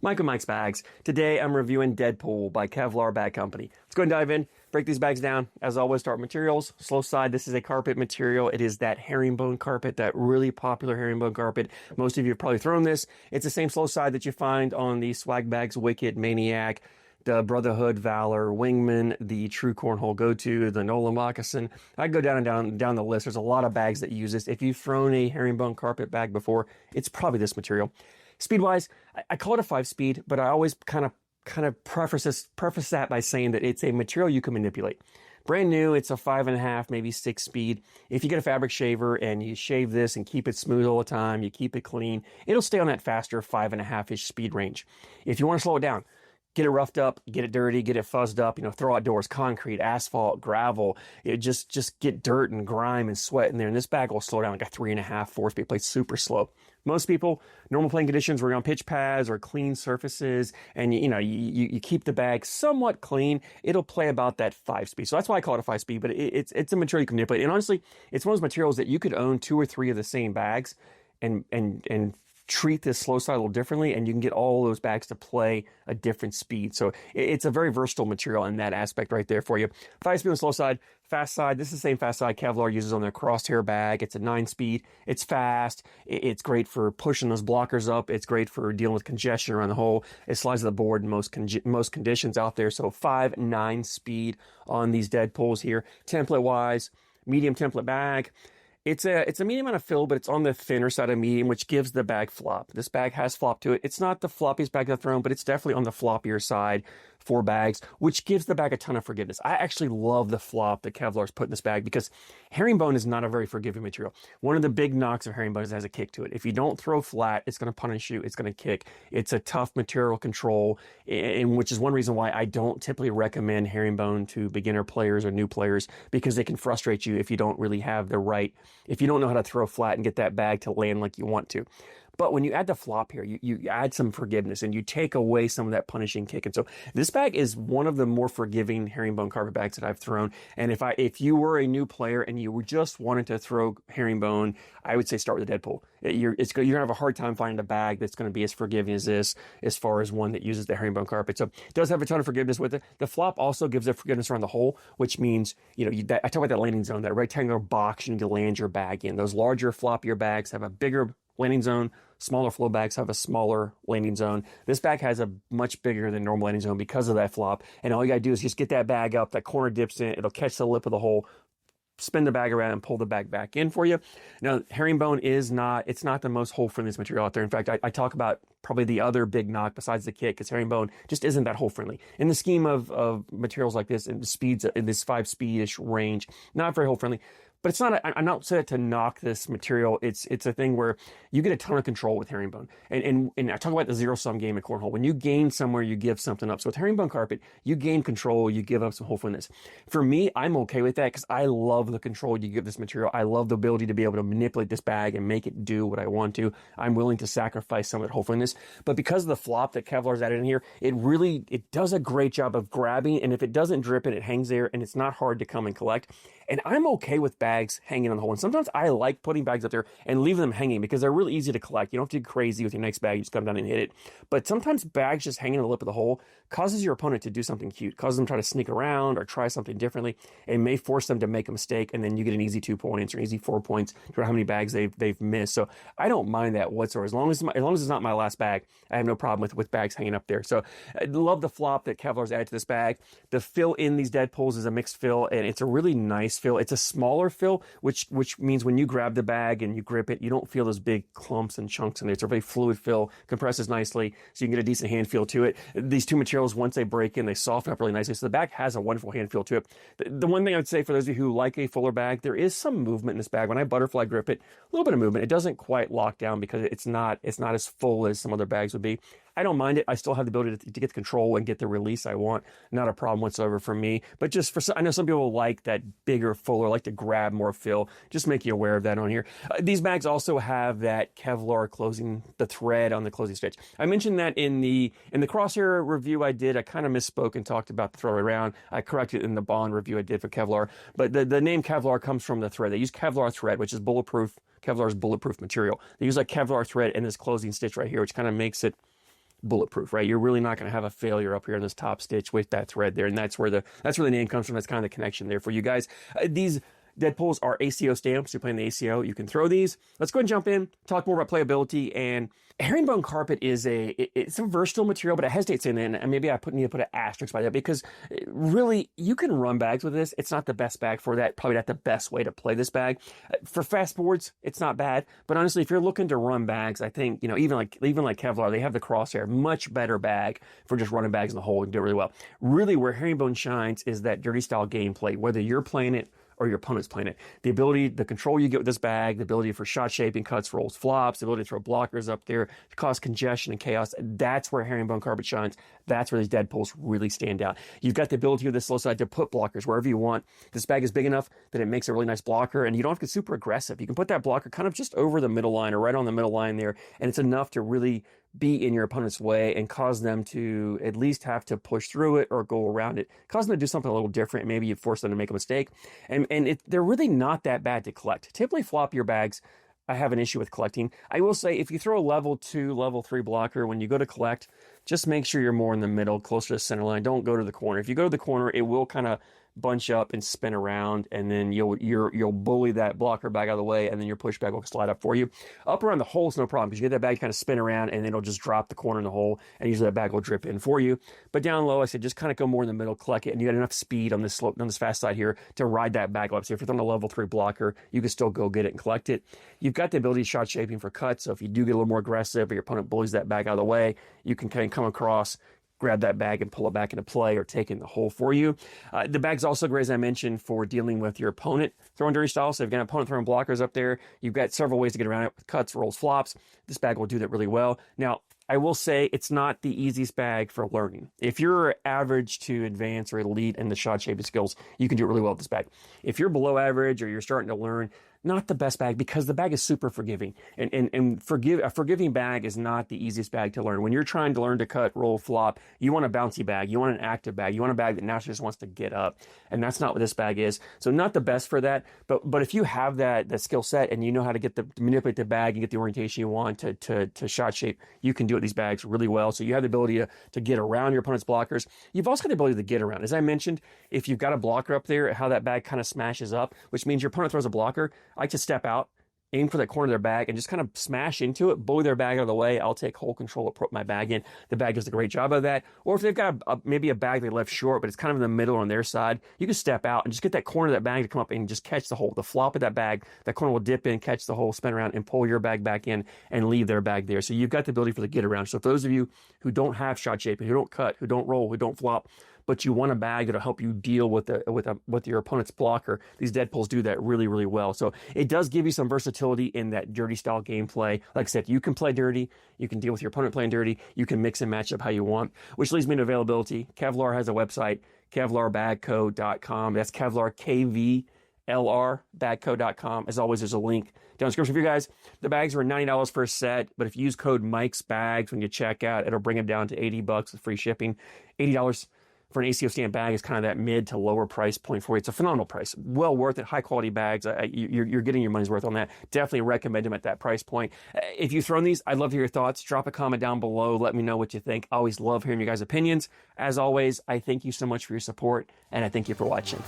Mike with Mike's Bags. Today I'm reviewing Deadpxxl by KVLR Bag Company. Let's go ahead and dive in, break these bags down. As always, start with materials. Slow side, this is a carpet material. It is that herringbone carpet, that really popular herringbone carpet. Most of you have probably thrown this. It's the same slow side that you find on the Swag Bags Wicked, Maniac, the Brotherhood, Valor, Wingman, the True Cornhole Go-To, the Nola Moccasin. I go down and down the list. There's a lot of bags that use this. If you've thrown a herringbone carpet bag before, it's probably this material. Speed-wise, I call it a 5-speed, but I always kind of preface that by saying that it's a material you can manipulate. Brand new, it's a 5.5, maybe 6-speed. If you get a fabric shaver and you shave this and keep it smooth all the time, you keep it clean, it'll stay on that faster 5.5-ish speed range. If you want to slow it down, get it roughed up, get it dirty, get it fuzzed up, throw outdoors, concrete, asphalt, gravel, just get dirt and grime and sweat in there. And this bag will slow down like a 3.5, 4-speed, plays super slow. Most people, normal playing conditions, we're on pitch pads or clean surfaces, and you keep the bag somewhat clean, it'll play about that 5-speed. So that's why I call it a 5-speed, but it's a material you can manipulate. And honestly, it's one of those materials that you could own 2 or 3 of the same bags and treat this slow side a little differently, and you can get all those bags to play a different speed. So it's a very versatile material in that aspect right there for you. 5-speed on the slow side. Fast side, this is the same fast side KVLR uses on their crosshair bag. It's a 9-speed. It's fast. It's great for pushing those blockers up. It's great for dealing with congestion around the hole. It slides to the board in most conditions out there. So 5-9 speed on these Deadpxxls here. Template-wise, medium template bag. It's a medium amount of fill, but it's on the thinner side of medium, which gives the bag flop. This bag has flop to it. It's not the floppiest bag I've thrown, but it's definitely on the floppier side for bags, which gives the bag a ton of forgiveness. I actually love the flop that KVLR's put in this bag because herringbone is not a very forgiving material. One of the big knocks of herringbone is it has a kick to it. If you don't throw flat, it's going to punish you. It's going to kick. It's a tough material control, and which is one reason why I don't typically recommend herringbone to beginner players or new players, because they can frustrate you if you don't really have the right, if you don't know how to throw flat and get that bag to land like you want to. But when you add the flop here, you add some forgiveness and you take away some of that punishing kick. And so this bag is one of the more forgiving herringbone carpet bags that I've thrown. And if you were a new player and you were just wanting to throw herringbone, I would say start with the Deadpxxl. You're gonna have a hard time finding a bag that's going to be as forgiving as this, as far as one that uses the herringbone carpet. So it does have a ton of forgiveness with it. The flop also gives it forgiveness around the hole, which means, I talk about that landing zone, that rectangular box you need to land your bag in. Those larger, floppier bags have a bigger landing zone. Smaller flow bags have a smaller landing zone. This bag has a much bigger than normal landing zone because of that flop. And all you gotta do is just get that bag up, that corner dips in, it'll catch the lip of the hole, spin the bag around and pull the bag back in for you. Now, herringbone it's not the most hole-friendly material out there. In fact, I talk about probably the other big knock besides the kick is herringbone just isn't that hole-friendly. In the scheme of materials like this, and the speeds in this 5-speed-ish range, not very hole-friendly. But it's not, I'm not saying to knock this material. It's a thing where you get a ton of control with herringbone. And I talk about the zero-sum game at cornhole. When you gain somewhere, you give something up. So with herringbone carpet, you gain control, you give up some hole-friendliness. For me, I'm okay with that because I love the control you give this material. I love the ability to be able to manipulate this bag and make it do what I want to. I'm willing to sacrifice some of that hole-friendliness. But because of the flop that KVLR's added in here, it does a great job of grabbing. And if it doesn't drip and it hangs there, and it's not hard to come and collect. And I'm okay with bags hanging on the hole. And sometimes I like putting bags up there and leaving them hanging because they're really easy to collect. You don't have to get crazy with your next bag. You just come down and hit it. But sometimes bags just hanging on the lip of the hole causes your opponent to do something cute, causes them to try to sneak around or try something differently, and may force them to make a mistake. And then you get an easy 2 points or an easy 4 points for how many bags they've missed. So I don't mind that whatsoever. As long as it's not my last bag, I have no problem with bags hanging up there. So I love the flop that KVLR's added to this bag. The fill in these Deadpxxls is a mixed fill, and it's a really nice fill. It's a smaller fill, which means when you grab the bag and you grip it, you don't feel those big clumps and chunks in there. It's a very fluid fill, compresses nicely, so you can get a decent hand feel to it. These two materials, once they break in, they soften up really nicely. So the bag has a wonderful hand feel to it. The one thing I would say for those of you who like a fuller bag, there is some movement in this bag. When I butterfly grip it, a little bit of movement. It doesn't quite lock down because it's not as full as some other bags would be. I don't mind it. I still have the ability to get the control and get the release I want. Not a problem whatsoever for me. But just I know some people like that bigger, fuller, like to grab more fill. Just make you aware of that on here. These bags also have that KVLR closing, the thread on the closing stitch. I mentioned that in the crosshair review I did. I kind of misspoke and talked about the throw around. I corrected it in the Bond review I did for KVLR. But the name KVLR comes from the thread. They use KVLR thread, which is bulletproof. KVLR's bulletproof material. They use like KVLR thread in this closing stitch right here, which kind of makes it bulletproof, right? You're really not going to have a failure up here in this top stitch with that thread there. And that's where the name comes from. That's kind of the connection there for you guys. These Deadpxxls are ACO stamps. You're playing the ACO, you can throw these. Let's go ahead and jump in, talk more about playability. And herringbone carpet is it's a versatile material, but it hesitates in it. And maybe I need to put an asterisk by that, because really you can run bags with this. It's not the best bag for that. Probably not the best way to play this bag. For fast boards, it's not bad. But honestly, if you're looking to run bags, I think, even like Kevlar, they have the Crosshair, much better bag for just running bags in the hole and do it really well. Really, where herringbone shines is that dirty style gameplay, whether you're playing it or your opponent's playing it. The ability, the control you get with this bag, the ability for shot shaping, cuts, rolls, flops, the ability to throw blockers up there to cause congestion and chaos. That's where herringbone carpet shines. That's where these Deadpxxls really stand out. You've got the ability with this low side to put blockers wherever you want. This bag is big enough that it makes a really nice blocker, and you don't have to get super aggressive. You can put that blocker kind of just over the middle line or right on the middle line there, and it's enough to really be in your opponent's way and cause them to at least have to push through it or go around it, cause them to do something a little different. Maybe you force them to make a mistake, and they're really not that bad to collect. Typically flop your bags, I have an issue with collecting. I will say, if you throw a level 2, level 3 blocker, when you go to collect, just make sure you're more in the middle, closer to the center line. Don't go to the corner. If you go to the corner, it will kind of bunch up and spin around, and then you'll bully that blocker bag out of the way, and then your push bag will slide up for you. Up around the hole is no problem, because you get that bag kind of spin around, and it'll just drop the corner in the hole, and usually that bag will drip in for you. But down low, I said, just kind of go more in the middle, collect it, and you got enough speed on this slope, on this fast side here, to ride that bag up. So if you're throwing a level 3 blocker, you can still go get it and collect it. You've got the ability to shot shaping for cuts, so if you do get a little more aggressive, or your opponent bullies that bag out of the way, you can kind of come across, grab that bag and pull it back into play, or take it in the hole for you. The bag's also great, as I mentioned, for dealing with your opponent throwing dirty style. So if you've got an opponent throwing blockers up there, you've got several ways to get around it with cuts, rolls, flops. This bag will do that really well. Now, I will say it's not the easiest bag for learning. If you're average to advanced or elite in the shot shaping skills, you can do it really well with this bag. If you're below average or you're starting to learn, not the best bag, because the bag is super forgiving. And a forgiving bag is not the easiest bag to learn. When you're trying to learn to cut, roll, flop, you want a bouncy bag. You want an active bag. You want a bag that naturally just wants to get up. And that's not what this bag is. So not the best for that. But if you have that skill set, and you know how to to manipulate the bag and get the orientation you want to shot shape, you can do it with these bags really well. So you have the ability to get around your opponent's blockers. You've also got the ability to get around. As I mentioned, if you've got a blocker up there, how that bag kind of smashes up, which means your opponent throws a blocker, I like to step out, aim for that corner of their bag, and just kind of smash into it, bully their bag out of the way. I'll take whole control, put my bag in. The bag does a great job of that. Or if they've got maybe a bag they left short, but it's kind of in the middle on their side, you can step out and just get that corner of that bag to come up and just catch the hole. The flop of that bag, that corner will dip in, catch the hole, spin around, and pull your bag back in and leave their bag there. So you've got the ability for the get around. So for those of you who don't have shot shaping, who don't cut, who don't roll, who don't flop, but you want a bag that'll help you deal with your opponent's blocker, these Deadpxxls do that really, really well. So it does give you some versatility in that dirty style gameplay. Like I said, you can play dirty, you can deal with your opponent playing dirty, you can mix and match up how you want, which leads me to availability. Kevlar has a website, KVLRBagCo.com. That's Kevlar, KVLR BagCo.com. As always, there's a link down in the description for you guys. The bags are $90 for a set, but if you use code MikesBags when you check out, it'll bring them down to $80 with free shipping. $80 for an ACO stamp bag is kind of that mid to lower price point for you. It's a phenomenal price. Well worth it. High quality bags. You're getting your money's worth on that. Definitely recommend them at that price point. If you've thrown these, I'd love to hear your thoughts. Drop a comment down below. Let me know what you think. I always love hearing your guys' opinions. As always, I thank you so much for your support, and I thank you for watching.